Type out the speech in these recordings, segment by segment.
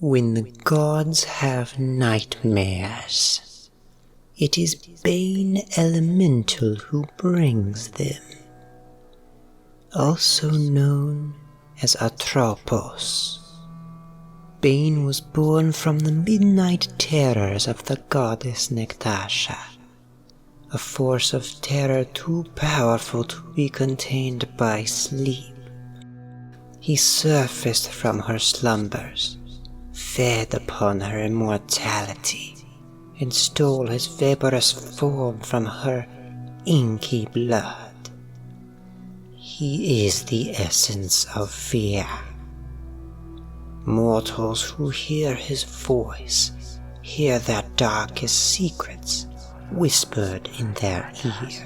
When the gods have nightmares, it is Bane Elemental who brings them, also known as Atropos. Bane was born from the midnight terrors of the goddess Nektasha, a force of terror too powerful to be contained by sleep. He surfaced from her slumbers, fed upon her immortality, and stole his vaporous form from her inky blood. He is the essence of fear. Mortals who hear his voice hear their darkest secrets whispered in their ears.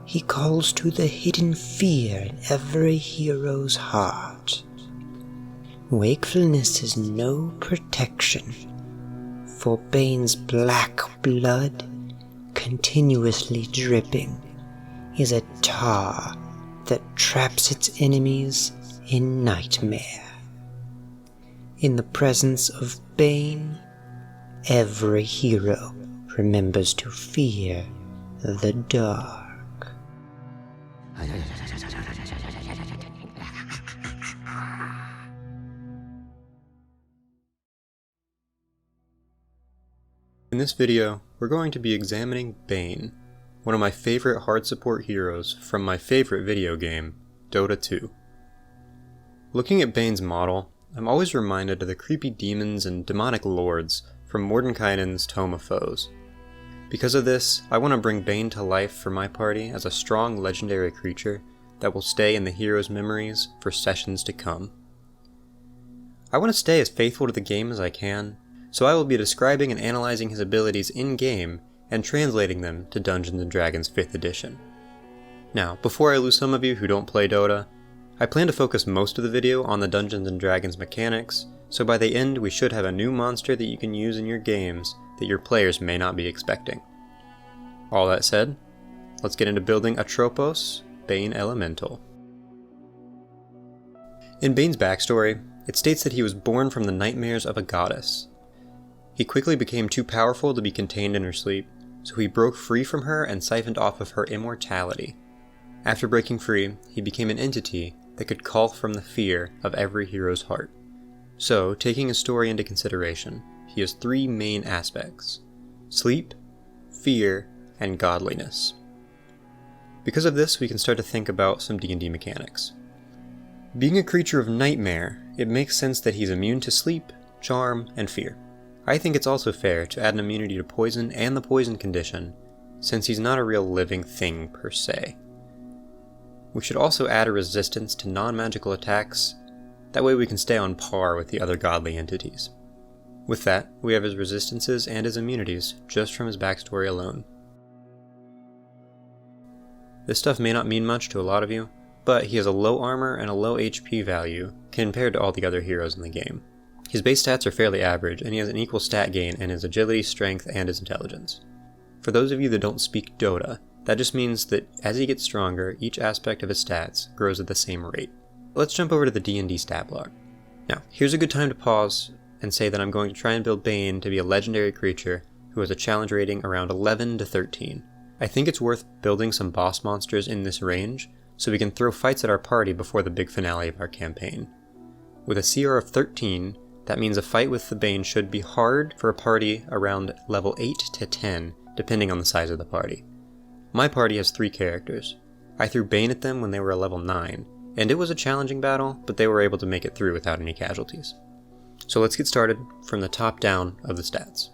He calls to the hidden fear in every hero's heart. Wakefulness is no protection, for Bane's black blood, continuously dripping, is a tar that traps its enemies in nightmare. In the presence of Bane, every hero remembers to fear the dark. In this video, we're going to be examining Bane, one of my favorite hard support heroes from my favorite video game, Dota 2. Looking at Bane's model, I'm always reminded of the creepy demons and demonic lords from Mordenkainen's Tome of Foes. Because of this, I want to bring Bane to life for my party as a strong legendary creature that will stay in the hero's memories for sessions to come. I want to stay as faithful to the game as I can, so I will be describing and analyzing his abilities in-game and translating them to Dungeons & Dragons 5th edition. Now, before I lose some of you who don't play Dota, I plan to focus most of the video on the Dungeons & Dragons mechanics, so by the end we should have a new monster that you can use in your games that your players may not be expecting. All that said, let's get into building Atropos, Bane Elemental. In Bane's backstory, it states that he was born from the nightmares of a goddess. He quickly became too powerful to be contained in her sleep, so he broke free from her and siphoned off of her immortality. After breaking free, he became an entity that could call from the fear of every hero's heart. So, taking his story into consideration, he has three main aspects: sleep, fear, and godliness. Because of this, we can start to think about some D&D mechanics. Being a creature of nightmare, it makes sense that he's immune to sleep, charm, and fear. I think it's also fair to add an immunity to poison and the poison condition, since he's not a real living thing per se. We should also add a resistance to non-magical attacks, that way we can stay on par with the other godly entities. With that, we have his resistances and his immunities just from his backstory alone. This stuff may not mean much to a lot of you, but he has a low armor and a low HP value compared to all the other heroes in the game. His base stats are fairly average, and he has an equal stat gain in his agility, strength, and his intelligence. For those of you that don't speak Dota, that just means that as he gets stronger, each aspect of his stats grows at the same rate. Let's jump over to the D&D stat block. Now, here's a good time to pause and say that I'm going to try and build Bane to be a legendary creature who has a challenge rating around 11 to 13. I think it's worth building some boss monsters in this range, so we can throw fights at our party before the big finale of our campaign. With a CR of 13, that means a fight with the Bane should be hard for a party around level 8 to 10, depending on the size of the party. My party has 3 characters. I threw Bane at them when they were a level 9, and it was a challenging battle, but they were able to make it through without any casualties. So let's get started from the top down of the stats.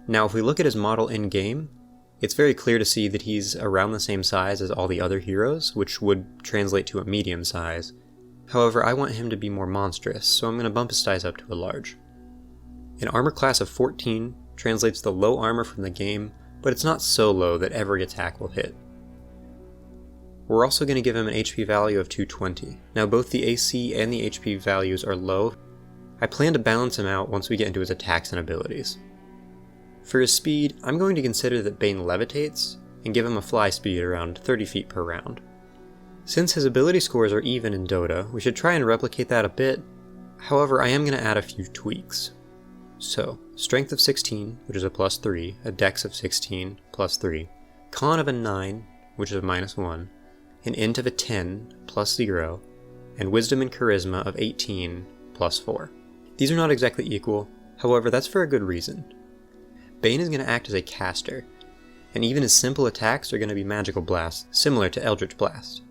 Now if we look at his model in-game, it's very clear to see that he's around the same size as all the other heroes, which would translate to a medium size. However, I want him to be more monstrous, so I'm going to bump his size up to a large. An armor class of 14 translates the low armor from the game, but it's not so low that every attack will hit. We're also going to give him an HP value of 220. Now both the AC and the HP values are low. I plan to balance him out once we get into his attacks and abilities. For his speed, I'm going to consider that Bane levitates, and give him a fly speed around 30 feet per round. Since his ability scores are even in Dota, we should try and replicate that a bit. However, I am going to add a few tweaks. So, strength of 16, which is a +3, a dex of 16, +3, con of a 9, which is a -1, an int of a 10, +0, and wisdom and charisma of 18, +4. These are not exactly equal, however that's for a good reason. Bane is going to act as a caster, and even his simple attacks are going to be magical blasts, similar to Eldritch Blast.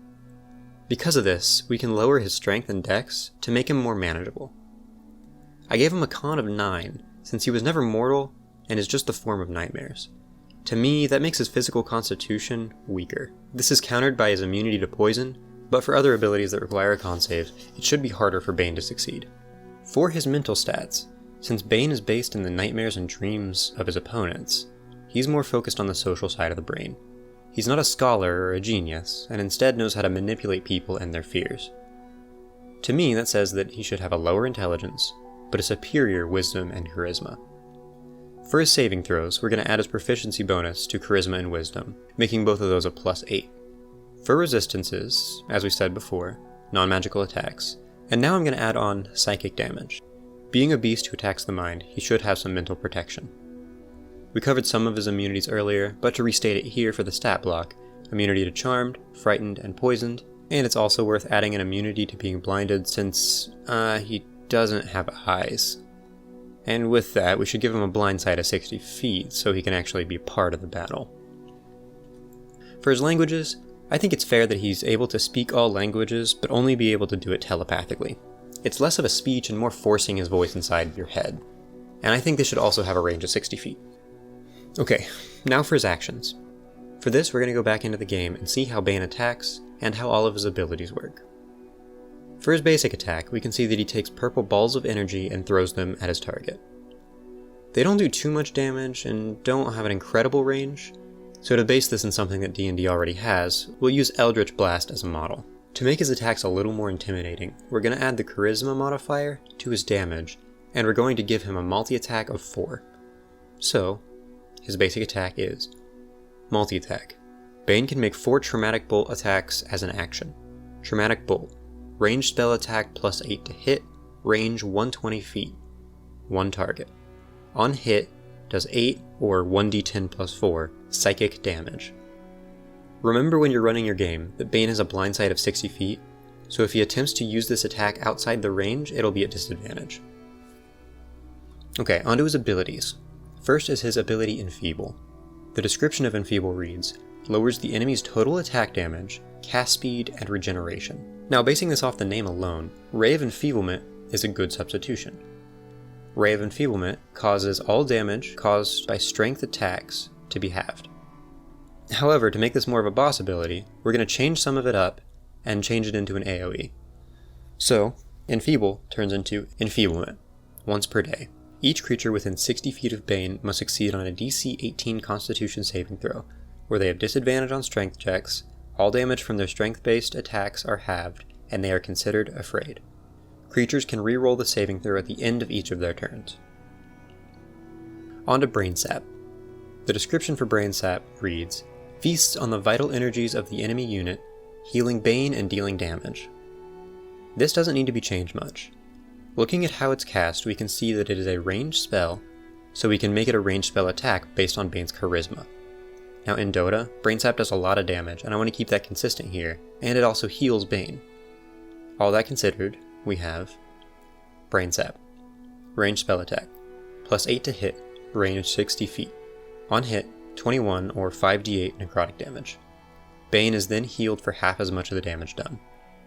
Because of this, we can lower his strength and dex to make him more manageable. I gave him a con of 9, since he was never mortal and is just the form of nightmares. To me, that makes his physical constitution weaker. This is countered by his immunity to poison, but for other abilities that require a con save, it should be harder for Bane to succeed. For his mental stats, since Bane is based in the nightmares and dreams of his opponents, he's more focused on the social side of the brain. He's not a scholar or a genius, and instead knows how to manipulate people and their fears. To me, that says that he should have a lower intelligence, but a superior wisdom and charisma. For his saving throws, we're going to add his proficiency bonus to charisma and wisdom, making both of those a +8. For resistances, as we said before, non-magical attacks, and now I'm going to add on psychic damage. Being a beast who attacks the mind, he should have some mental protection. We covered some of his immunities earlier, but to restate it here for the stat block, immunity to Charmed, Frightened, and Poisoned, and it's also worth adding an immunity to being blinded since, he doesn't have eyes. And with that, we should give him a blind sight of 60 feet so he can actually be part of the battle. For his languages, I think it's fair that he's able to speak all languages, but only be able to do it telepathically. It's less of a speech and more forcing his voice inside your head. And I think they should also have a range of 60 feet. Okay, now for his actions. For this, we're going to go back into the game and see how Bane attacks, and how all of his abilities work. For his basic attack, we can see that he takes purple balls of energy and throws them at his target. They don't do too much damage, and don't have an incredible range, so to base this in something that D&D already has, we'll use Eldritch Blast as a model. To make his attacks a little more intimidating, we're going to add the Charisma modifier to his damage, and we're going to give him a multi-attack of 4. So, his basic attack is multi-attack. Bane can make 4 Traumatic Bolt attacks as an action. Traumatic Bolt. Ranged spell attack +8 to hit, range 120 feet. 1 target. On hit, does 8 or 1d10 +4 psychic damage. Remember when you're running your game that Bane has a blind sight of 60 feet, so if he attempts to use this attack outside the range, it'll be at disadvantage. Okay, onto his abilities. First is his ability Enfeeble. The description of Enfeeble reads, lowers the enemy's total attack damage, cast speed, and regeneration. Now, basing this off the name alone, Ray of Enfeeblement is a good substitution. Ray of Enfeeblement causes all damage caused by strength attacks to be halved. However, to make this more of a boss ability, we're going to change some of it up and change it into an AoE. So, Enfeeble turns into Enfeeblement, once per day. Each creature within 60 feet of Bane must succeed on a DC 18 Constitution saving throw, where they have disadvantage on strength checks, all damage from their strength-based attacks are halved, and they are considered afraid. Creatures can re-roll the saving throw at the end of each of their turns. On to Brain Sap. The description for Brain Sap reads, feasts on the vital energies of the enemy unit, healing Bane and dealing damage. This doesn't need to be changed much. Looking at how it's cast, we can see that it is a ranged spell, so we can make it a ranged spell attack based on Bane's charisma. Now in Dota, Brain Sap does a lot of damage, and I want to keep that consistent here, and it also heals Bane. All that considered, we have Brain Sap, ranged spell attack, +8 to hit, range 60 feet. On hit, 21 or 5d8 necrotic damage. Bane is then healed for half as much of the damage done.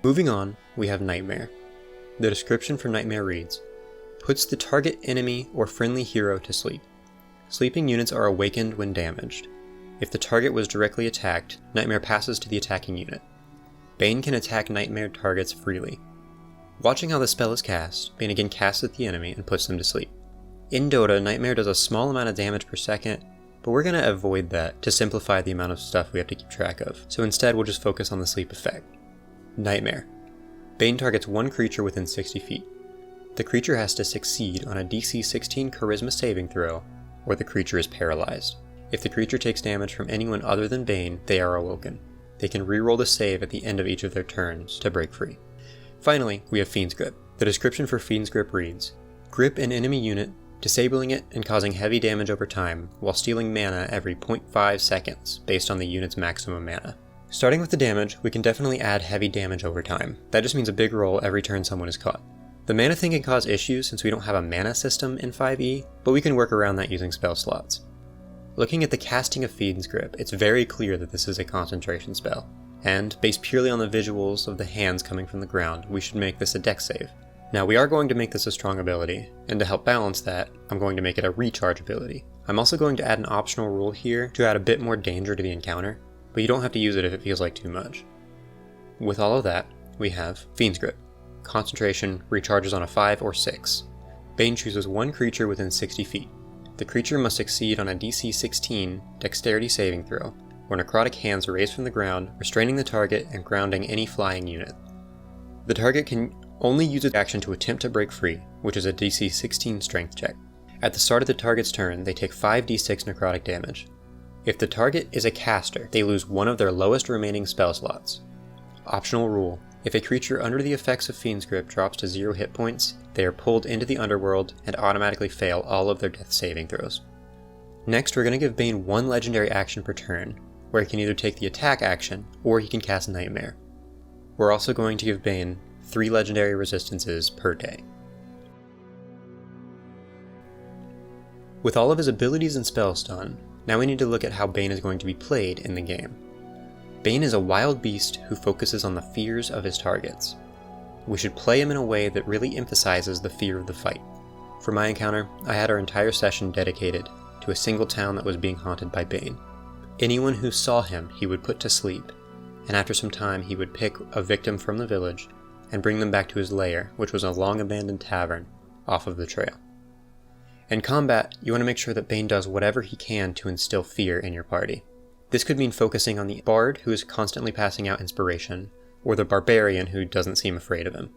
Moving on, we have Nightmare. The description for Nightmare reads, puts the target enemy or friendly hero to sleep. Sleeping units are awakened when damaged. If the target was directly attacked, Nightmare passes to the attacking unit. Bane can attack Nightmare targets freely. Watching how the spell is cast, Bane again casts at the enemy and puts them to sleep. In Dota, Nightmare does a small amount of damage per second, but we're going to avoid that to simplify the amount of stuff we have to keep track of, so instead we'll just focus on the sleep effect. Nightmare. Bane targets one creature within 60 feet. The creature has to succeed on a DC 16 Charisma saving throw, or the creature is paralyzed. If the creature takes damage from anyone other than Bane, they are awoken. They can reroll the save at the end of each of their turns to break free. Finally, we have Fiend's Grip. The description for Fiend's Grip reads, grip an enemy unit, disabling it and causing heavy damage over time, while stealing mana every 0.5 seconds based on the unit's maximum mana. Starting with the damage, we can definitely add heavy damage over time. That just means a big roll every turn someone is caught. The mana thing can cause issues since we don't have a mana system in 5e, but we can work around that using spell slots. Looking at the casting of Fiend's Grip, it's very clear that this is a concentration spell, and based purely on the visuals of the hands coming from the ground, we should make this a dex save. Now we are going to make this a strong ability, and to help balance that, I'm going to make it a recharge ability. I'm also going to add an optional rule here to add a bit more danger to the encounter, but you don't have to use it if it feels like too much. With all of that, we have Fiend's Grip. Concentration recharges on a 5 or 6. Bane chooses one creature within 60 feet. The creature must succeed on a DC 16 dexterity saving throw, or necrotic hands are raised from the ground, restraining the target and grounding any flying unit. The target can only use its action to attempt to break free, which is a DC 16 strength check. At the start of the target's turn, they take 5d6 necrotic damage. If the target is a caster, they lose one of their lowest remaining spell slots. Optional rule, if a creature under the effects of Fiend's Grip drops to 0 hit points, they are pulled into the underworld and automatically fail all of their death saving throws. Next, we're going to give Bane one legendary action per turn, where he can either take the attack action, or he can cast Nightmare. We're also going to give Bane 3 legendary resistances per day. With all of his abilities and spells done, now we need to look at how Bane is going to be played in the game. Bane is a wild beast who focuses on the fears of his targets. We should play him in a way that really emphasizes the fear of the fight. For my encounter, I had our entire session dedicated to a single town that was being haunted by Bane. Anyone who saw him he would put to sleep, and after some time he would pick a victim from the village and bring them back to his lair, which was a long-abandoned tavern off of the trail. In combat, you want to make sure that Bane does whatever he can to instill fear in your party. This could mean focusing on the bard who is constantly passing out inspiration, or the barbarian who doesn't seem afraid of him.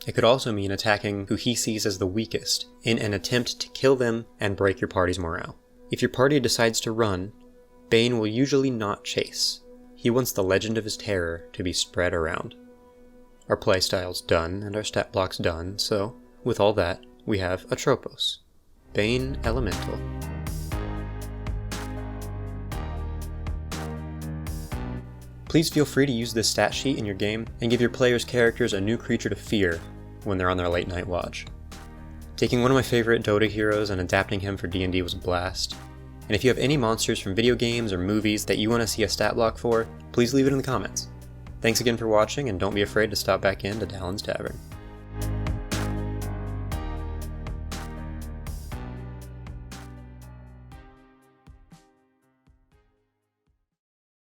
It could also mean attacking who he sees as the weakest, in an attempt to kill them and break your party's morale. If your party decides to run, Bane will usually not chase. He wants the legend of his terror to be spread around. Our playstyle's done, and our stat block's done, so, with all that, we have Atropos, Bane Elemental. Please feel free to use this stat sheet in your game and give your players' characters a new creature to fear when they're on their late night watch. Taking one of my favorite Dota heroes and adapting him for D&D was a blast. And if you have any monsters from video games or movies that you want to see a stat block for, please leave it in the comments. Thanks again for watching, and don't be afraid to stop back in to Talon's Tavern.